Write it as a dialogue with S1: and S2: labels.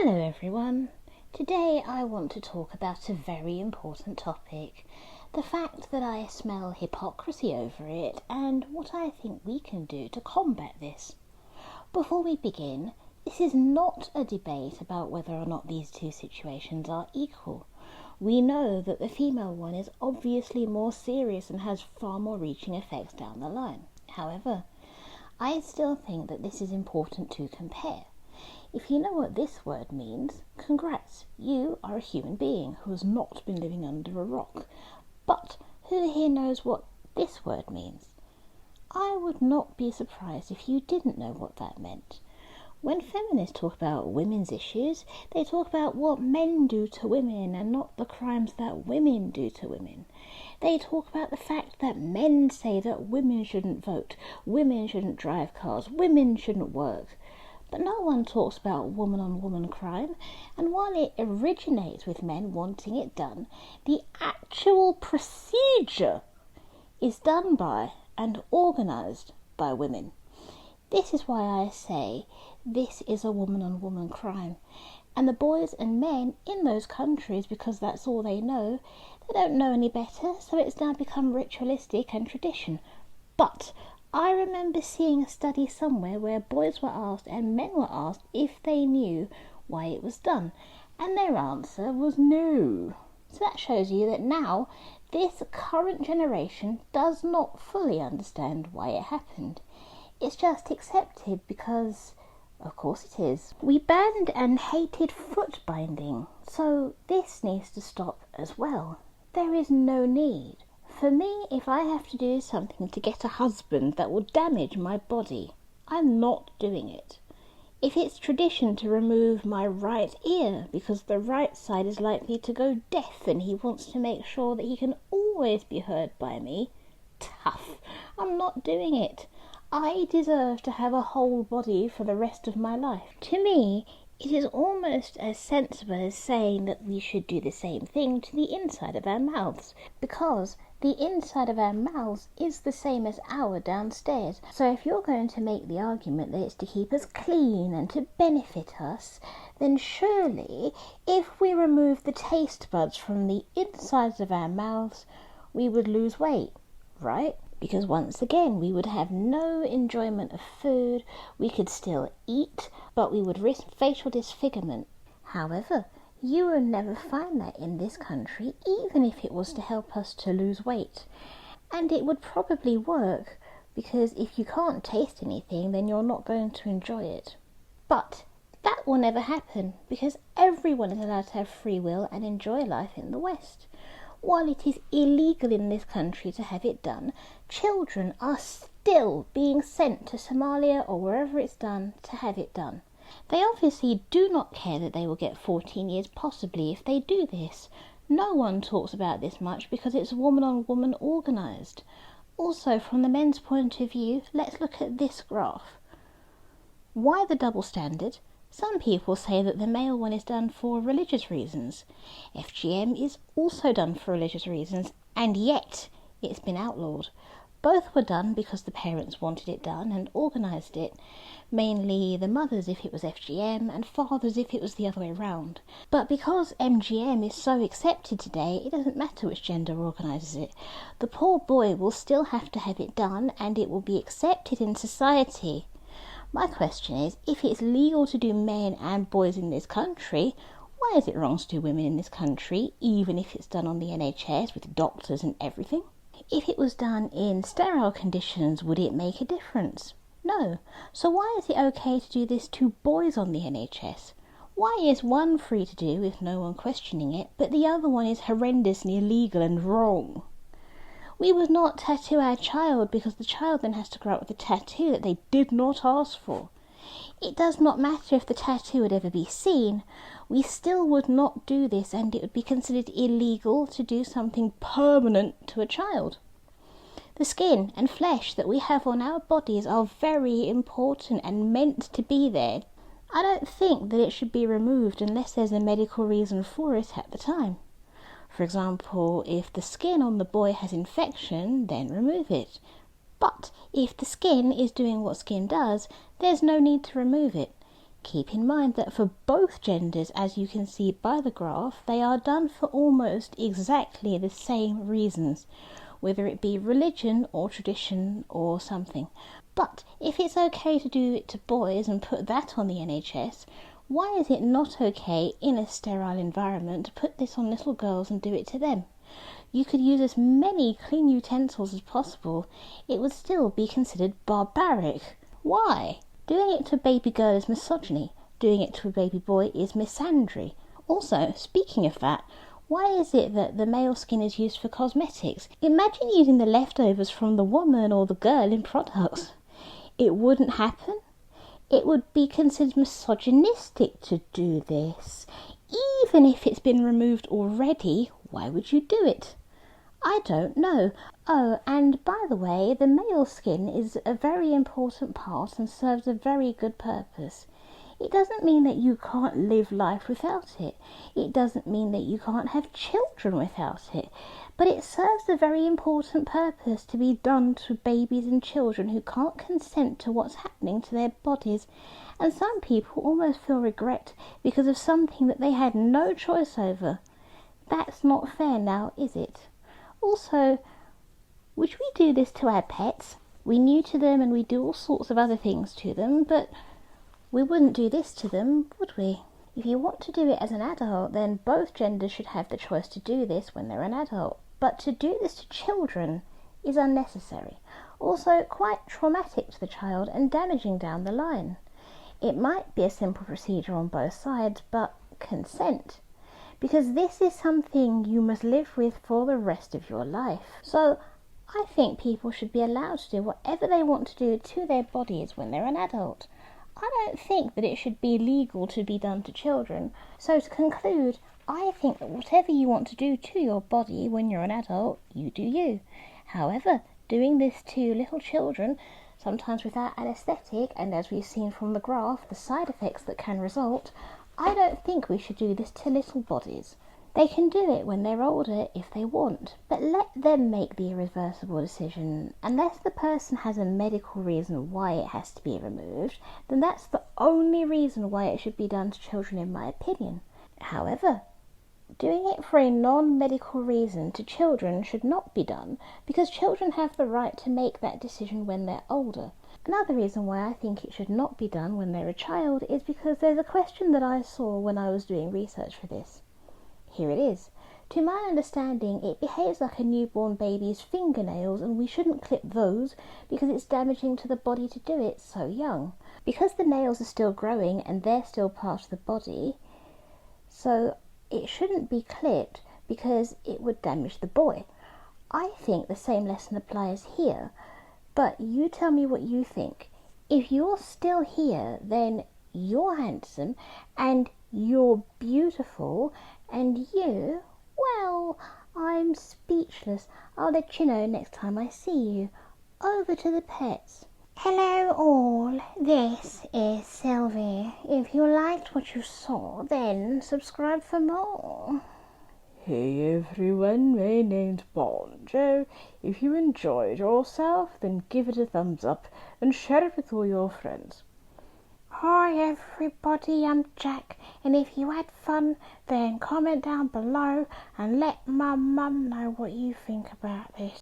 S1: Hello everyone. Today I want to talk about a very important topic, the fact that I smell hypocrisy over it and what I think we can do to combat this. Before we begin, this is not a debate about whether or not these two situations are equal. We know that the female one is obviously more serious and has far more reaching effects down the line. However, I still think that this is important to compare. If you know what this word means, congrats, you are a human being who has not been living under a rock. But who here knows what this word means? I would not be surprised if you didn't know what that meant. When feminists talk about women's issues, they talk about what men do to women and not the crimes that women do to women. They talk about the fact that men say that women shouldn't vote, women shouldn't drive cars, women shouldn't work. But no one talks about woman-on-woman crime, and while it originates with men wanting it done, the actual procedure is done by and organised by women. This is why I say this is a woman-on-woman crime. And the boys and men in those countries, because that's all they know, they don't know any better, so it's now become ritualistic and tradition. But I remember seeing a study somewhere where boys were asked and men were asked if they knew why it was done, and their answer was no. So that shows you that now this current generation does not fully understand why it happened. It's just accepted because, of course it is. We banned and hated foot binding, so this needs to stop as well. There is no need. For me, if I have to do something to get a husband that will damage my body, I'm not doing it. If it's tradition to remove my right ear because the right side is likely to go deaf and he wants to make sure that he can always be heard by me, tough. I'm not doing it. I deserve to have a whole body for the rest of my life. To me, it is almost as sensible as saying that we should do the same thing to the inside of our mouths, because the inside of our mouths is the same as our downstairs. So if you're going to make the argument that it's to keep us clean and to benefit us, then surely if we remove the taste buds from the insides of our mouths, we would lose weight, right? Because once again, we would have no enjoyment of food, we could still eat, but we would risk facial disfigurement. However, you will never find that in this country, even if it was to help us to lose weight. And it would probably work, because if you can't taste anything, then you're not going to enjoy it. But that will never happen, because everyone is allowed to have free will and enjoy life in the West. While it is illegal in this country to have it done, children are still being sent to Somalia or wherever it's done to have it done. They obviously do not care that they will get 14 years possibly if they do this. No one talks about this much because it's woman-on-woman organised. Also, from the men's point of view, let's look at this graph. Why the double standard? Some people say that the male one is done for religious reasons. FGM is also done for religious reasons, and yet it's been outlawed. Both were done because the parents wanted it done and organised it. Mainly the mothers if it was FGM and fathers if it was the other way around. But because MGM is so accepted today, it doesn't matter which gender organises it. The poor boy will still have to have it done and it will be accepted in society. My question is, if it's legal to do men and boys in this country, why is it wrong to do women in this country, even if it's done on the NHS with doctors and everything? If it was done in sterile conditions, would it make a difference? No. So why is it okay to do this to boys on the NHS? Why is one free to do with no one questioning it, but the other one is horrendously illegal and wrong? We would not tattoo our child because the child then has to grow up with a tattoo that they did not ask for. It does not matter if the tattoo would ever be seen. We still would not do this, and it would be considered illegal to do something permanent to a child. The skin and flesh that we have on our bodies are very important and meant to be there. I don't think that it should be removed unless there's a medical reason for it at the time. For example, if the skin on the boy has infection, then remove it. But if the skin is doing what skin does, there's no need to remove it. Keep in mind that for both genders, as you can see by the graph, they are done for almost exactly the same reasons, whether it be religion or tradition or something. But if it's okay to do it to boys and put that on the NHS, why is it not okay in a sterile environment to put this on little girls and do it to them? You could use as many clean utensils as possible. It would still be considered barbaric. Why? Doing it to a baby girl is misogyny. Doing it to a baby boy is misandry. Also, speaking of that, why is it that the male skin is used for cosmetics? Imagine using the leftovers from the woman or the girl in products. It wouldn't happen. It would be considered misogynistic to do this. Even if it's been removed already, why would you do it? I don't know. Oh, and by the way, the male skin is a very important part and serves a very good purpose. It doesn't mean that you can't live life without it. It doesn't mean that you can't have children without it. But it serves a very important purpose to be done to babies and children who can't consent to what's happening to their bodies. And some people almost feel regret because of something that they had no choice over. That's not fair now, is it? Also, would we do this to our pets? We neuter them and we do all sorts of other things to them, but we wouldn't do this to them, would we? If you want to do it as an adult, then both genders should have the choice to do this when they're an adult. But to do this to children is unnecessary. Also, quite traumatic to the child and damaging down the line. It might be a simple procedure on both sides, but consent. Because this is something you must live with for the rest of your life. So I think people should be allowed to do whatever they want to do to their bodies when they're an adult. I don't think that it should be legal to be done to children. So to conclude, I think that whatever you want to do to your body when you're an adult, you do you. However, doing this to little children, sometimes without anaesthetic, and as we've seen from the graph, the side effects that can result, I don't think we should do this to little bodies. They can do it when they're older if they want, but let them make the irreversible decision. Unless the person has a medical reason why it has to be removed, then that's the only reason why it should be done to children, in my opinion. However, doing it for a non-medical reason to children should not be done, because children have the right to make that decision when they're older. Another reason why I think it should not be done when they're a child is because there's a question that I saw when I was doing research for this. Here it is. To my understanding, it behaves like a newborn baby's fingernails, and we shouldn't clip those because it's damaging to the body to do it so young. Because the nails are still growing and they're still part of the body, so it shouldn't be clipped because it would damage the boy. I think the same lesson applies here. But you tell me what you think. If you're still here, then you're handsome and you're beautiful and you, well, I'm speechless. I'll let you know next time I see you. Over to the pets. Hello all, this is Sylvie. If you liked what you saw, then subscribe for more.
S2: Hey everyone, my name's Bonjo. If you enjoyed yourself, then give it a thumbs up and share it with all your friends.
S1: Hi everybody, I'm Jack, and if you had fun, then comment down below and let my mum know what you think about this.